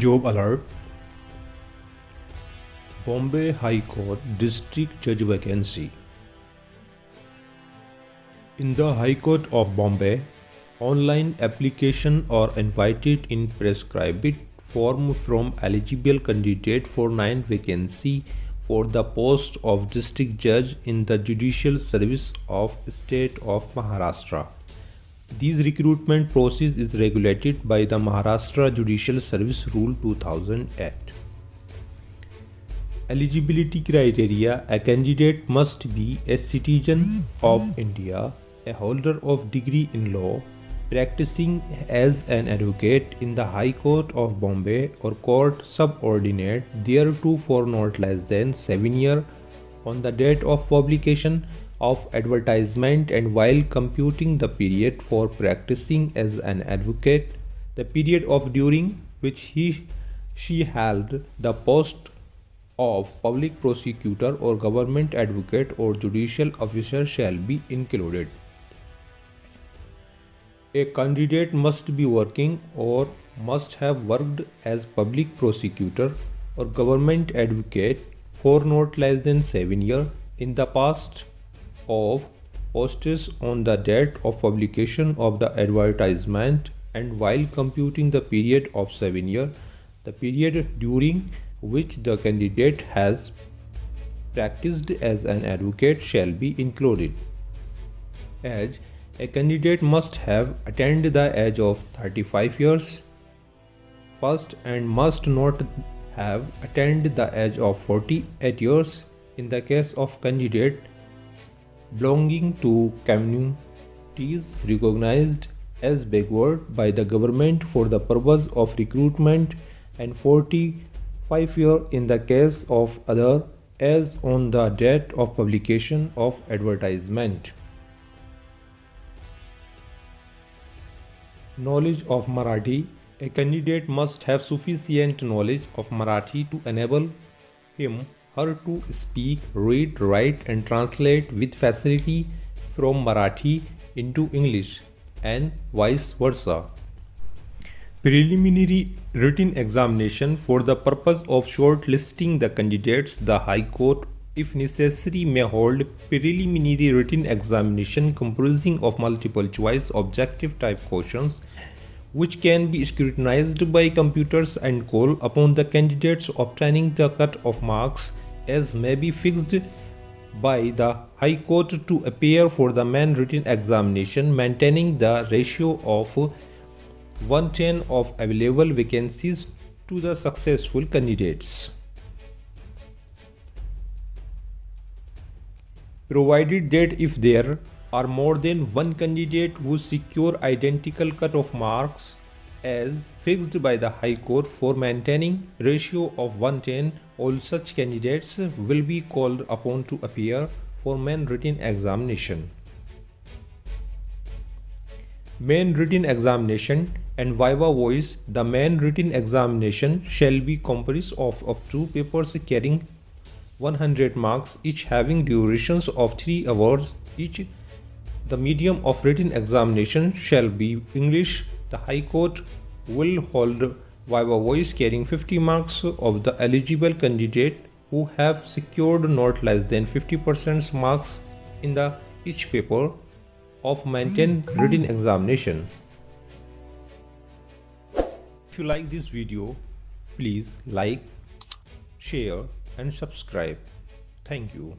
Job alert. Bombay High Court District Judge vacancy. In the High Court of Bombay, online application are invited in prescribed form from eligible candidate for 9 vacancy for the post of district judge in the Judicial Service of State of Maharashtra. This recruitment process is regulated by the Maharashtra Judicial Service Rule 2008. Eligibility criteria: a candidate must be a citizen of India, a holder of degree in law, practicing as an advocate in the High Court of Bombay or court subordinate thereto for not less than 7 years on the date of publication of advertisement, and while computing the period for practicing as an advocate, the period of during which she held the post of public prosecutor or government advocate or judicial officer shall be included. A candidate must be working or must have worked as public prosecutor or government advocate for not less than 7 years in the past of postage on the date of publication of the advertisement, and while computing the period of 7 years, the period during which the candidate has practiced as an advocate shall be included. Age: a candidate must have attained the age of 35 years first and must not have attained the age of 48 years in the case of candidate belonging to communities recognized as backward by the government for the purpose of recruitment, and 45 years in the case of other as on the date of publication of advertisement. Knowledge of Marathi: a candidate must have sufficient knowledge of Marathi to enable him/her to speak, read, write and translate with facility from Marathi into English and vice versa. Preliminary written examination: for the purpose of shortlisting the candidates, the High Court, if necessary, may hold preliminary written examination comprising of multiple choice objective type questions which can be scrutinized by computers and call upon the candidates obtaining the cut-off marks as may be fixed by the High Court to appear for the main written examination, maintaining the ratio of 1:10 of available vacancies to the successful candidates. Provided that if there are more than one candidate who secure identical cut-off marks as fixed by the High Court for maintaining ratio of 1:10, all such candidates will be called upon to appear for main written examination. Main written examination and viva voce: the main written examination shall be comprised of 2 papers carrying 100 marks, each having durations of 3 hours each. The medium of written examination shall be English. The High Court will hold viva voce carrying 50 marks of the eligible candidate who have secured not less than 50% marks in the each paper of maintained written examination. If you like this video, please like, share and subscribe. Thank you.